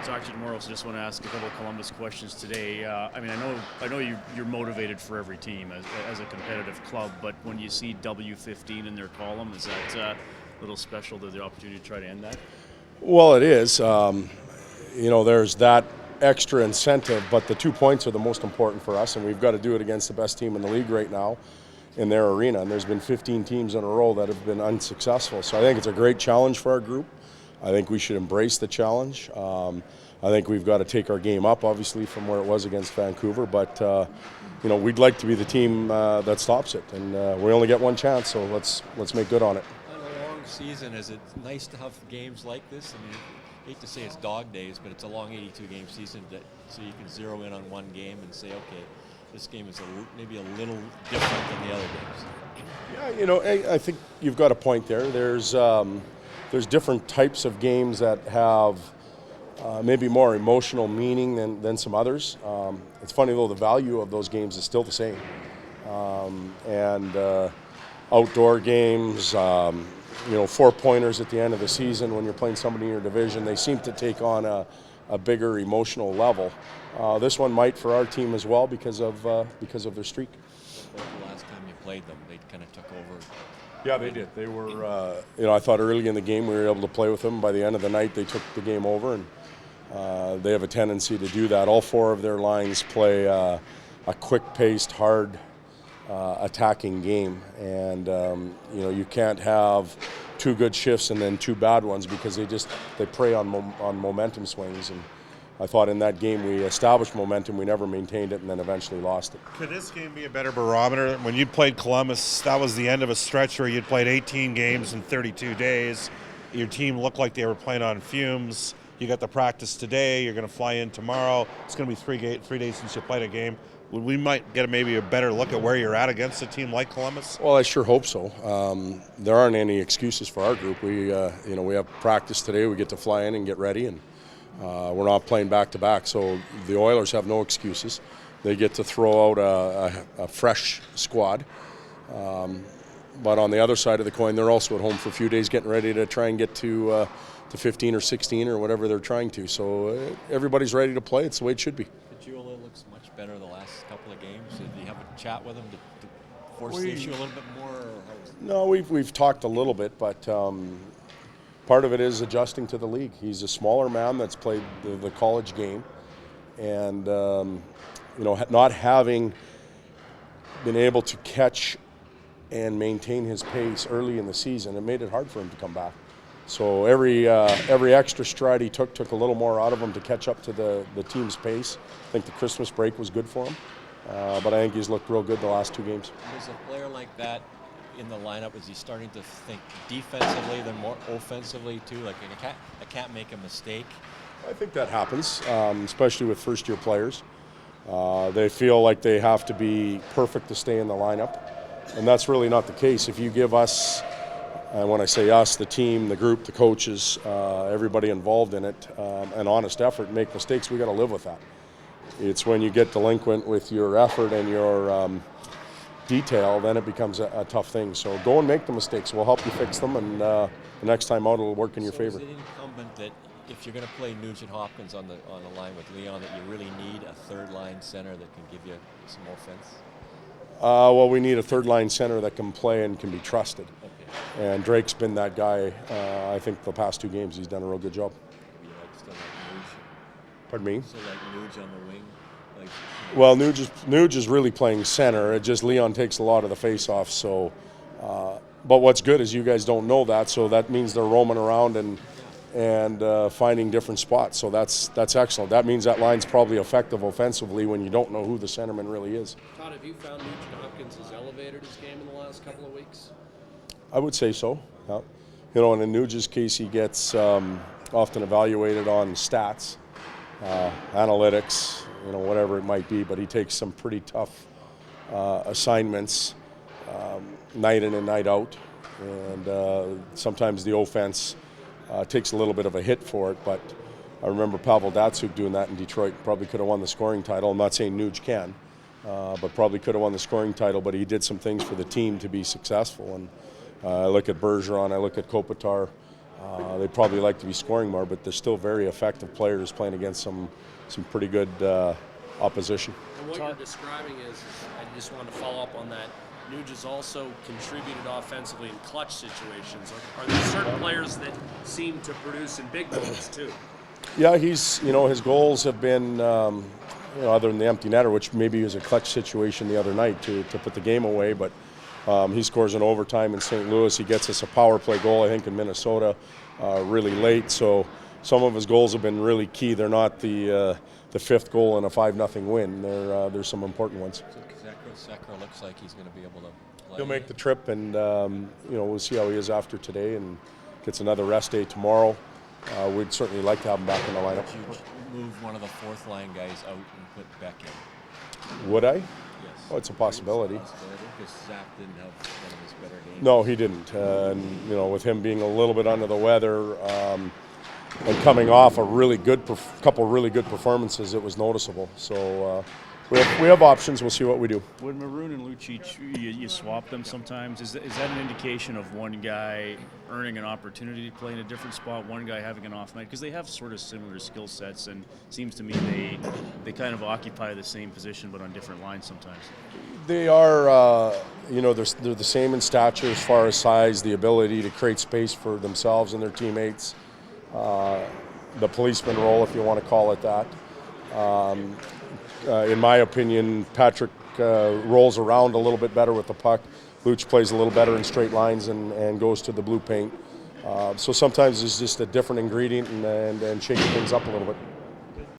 to talk to you tomorrow, so just want to ask a couple of Columbus questions today. I mean, I know you're motivated for every team as a competitive club, but when you see W15 in their column, is that a little special to the opportunity to try to end that? Well, it is. There's that extra incentive, but the 2 points are the most important for us, and we've got to do it against the best team in the league right now in their arena. And there's been 15 teams in a row that have been unsuccessful. So I think it's a great challenge for our group. I think we should embrace the challenge. I think we've got to take our game up, obviously, from where it was against Vancouver. But, we'd like to be the team that stops it. And we only get one chance, so let's make good on it. On a long season, is it nice to have games like this? I mean, I hate to say it's dog days, but it's a long 82-game season, so you can zero in on one game and say, okay, this game is maybe a little different than the other games. Yeah, I think you've got a point there. There's different types of games that have maybe more emotional meaning than some others. It's funny, though, the value of those games is still the same. Outdoor games, 4-pointers at the end of the season when you're playing somebody in your division, they seem to take on a bigger emotional level. This one might for our team as well because of their streak. The last time you played them, they kind of took over. Yeah, they did. They were, I thought early in the game we were able to play with them. By the end of the night, they took the game over, and they have a tendency to do that. All 4 of their lines play a quick-paced, hard, attacking game. And, you can't have 2 good shifts and then 2 bad ones because they prey on momentum swings. And I thought in that game we established momentum, we never maintained it, and then eventually lost it. Could this game be a better barometer? When you played Columbus, that was the end of a stretch where you'd played 18 games in 32 days. Your team looked like they were playing on fumes. You got the practice today. You're going to fly in tomorrow. It's going to be 3 days since you played a game. We might get maybe a better look at where you're at against a team like Columbus? Well, I sure hope so. There aren't any excuses for our group. We have practice today. We get to fly in and get ready, and we're not playing back-to-back, so the Oilers have no excuses. They get to throw out a fresh squad. But on the other side of the coin, they're also at home for a few days getting ready to try and get to 15 or 16 or whatever they're trying to. So everybody's ready to play. It's the way it should be. Pachula looks much better the last couple of games. Did you have a chat with him to force the issue a little bit more? No, we've talked a little bit, but part of it is adjusting to the league. He's a smaller man that's played the college game, and not having been able to catch and maintain his pace early in the season, it made it hard for him to come back. So every extra stride he took a little more out of him to catch up to the team's pace. I think the Christmas break was good for him, but I think he's looked real good the last 2 games. Is a player like that in the lineup, is he starting to think defensively than more offensively too? Like, I can't make a mistake. I think that happens, especially with first-year players. They feel like they have to be perfect to stay in the lineup, and that's really not the case. If you give us, and when I say us, the team, the group, the coaches, everybody involved in it, an honest effort, and make mistakes, we got to live with that. It's when you get delinquent with your effort and your detail, then it becomes a tough thing. So go and make the mistakes. We'll help you fix them, and the next time out it'll work in your favor. Is it incumbent that if you're going to play Nugent Hopkins on the line with Leon, that you really need a third-line center that can give you some offense? Well, we need a third-line center that can play and can be trusted. Okay. And Drake's been that guy. I think the past 2 games he's done a real good job. Still like Nuge. Pardon me? So like Nuge on the wing? Well, Nuge is really playing center. It just Leon takes a lot of the face-offs. So, but what's good is you guys don't know that, so that means they're roaming around and finding different spots. So that's excellent. That means that line's probably effective offensively when you don't know who the centerman really is. Todd, have you found Nugent Hopkins has elevated his game in the last couple of weeks? I would say so. Yeah. And in Nuge's case, he gets often evaluated on stats, analytics, whatever it might be, but he takes some pretty tough assignments night in and night out, and sometimes the offense takes a little bit of a hit for it, but I remember Pavel Datsyuk doing that in Detroit. Probably could have won the scoring title. I'm not saying Nuge can, but probably could have won the scoring title, but he did some things for the team to be successful. And I look at Bergeron, I look at Kopitar, They'd probably like to be scoring more, but they're still very effective players playing against some pretty good opposition. And what you're describing is, I just wanted to follow up on that. Nuge has also contributed offensively in clutch situations. Are there certain players that seem to produce in big moments too? Yeah, his goals have been, other than the empty netter, which maybe was a clutch situation the other night to put the game away, but he scores in overtime in St. Louis. He gets us a power play goal, I think, in Minnesota really late. So some of his goals have been really key. They're not the fifth goal in a 5-0 win. There's some important ones. So Sekera looks like he's going to be able to play. He'll make the trip, and we'll see how he is after today, and gets another rest day tomorrow. We'd certainly like to have him back in the lineup. Would you move one of the fourth line guys out and put Beck in? Would I? Yes. Oh, it's a possibility. Because Zach didn't have one of his better games. No, he didn't. And with him being a little bit under the weather and coming off a really good couple really good performances, it was noticeable. So we have options. We'll see what we do. When Maroon and Lucic, you swap them sometimes. Is that an indication of one guy earning an opportunity to play in a different spot, one guy having an off night? Because they have sort of similar skill sets, and it seems to me they kind of occupy the same position but on different lines sometimes. They are, they're the same in stature as far as size, the ability to create space for themselves and their teammates, the policeman role, if you want to call it that. In my opinion, Patrick rolls around a little bit better with the puck. Luch plays a little better in straight lines and goes to the blue paint. So sometimes it's just a different ingredient and shaking things up a little bit.